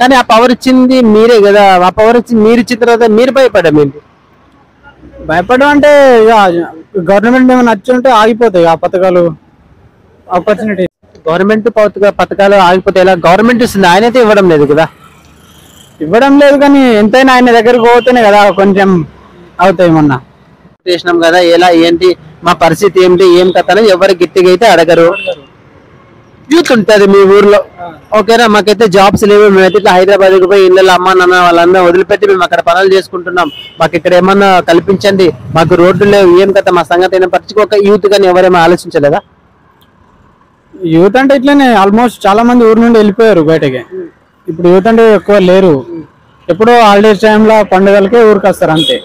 కానీ ఆ పవర్ ఇచ్చింది మీరే కదా, ఆ పవర్ ఇచ్చి మీరు ఇచ్చిన తర్వాత మీరు భయపడడం ఏంటి? భయపడడం అంటే ఇక గవర్నమెంట్ ఏమైనా నచ్చుంటే ఆగిపోతాయి ఆ పథకాలు, ఆపర్చునిటీ. గవర్నమెంట్ పథకాలు ఆగిపోతే ఎలా? గవర్నమెంట్ ఇస్తుంది, ఆయనైతే ఇవ్వడం లేదు కదా. ఇవ్వడం లేదు కానీ ఎంతైనా ఆయన దగ్గరకు పోతేనే కదా కొంచెం అవుతాయి. మొన్న చేసినాం కదా, ఎలా ఏంటి మా పరిస్థితి ఏంటి ఏం కథ అనేది ఎవరు గట్టిగా అయితే అడగరు. యూత్ ఉంటుంది మీ ఊర్లో, ఓకేనా? మాకైతే జాబ్స్ లేవు, మేమైతే ఇట్లా హైదరాబాద్కి పోయి ఇళ్ళలో అమ్మ నాన్న వాళ్ళందరూ వదిలిపెట్టి మేము అక్కడ పనులు చేసుకుంటున్నాం, మాకు ఇక్కడ ఏమన్నా కల్పించండి, మాకు రోడ్లు లేవు, ఏం కథ మా సంగతి అయినా పట్టించుకో ఒక యూత్ కానీ ఎవరేమో ఆలోచించలేదా? యూత్ అంటే ఇట్లనే ఆల్మోస్ట్ చాలా మంది ఊరు నుండి వెళ్ళిపోయారు బయటకి. ఇప్పుడు యూత్ అంటే ఎక్కువ లేరు, ఎప్పుడో హాలిడేస్ టైంలో పండుగలకే ఊరికి వస్తారు అంతే.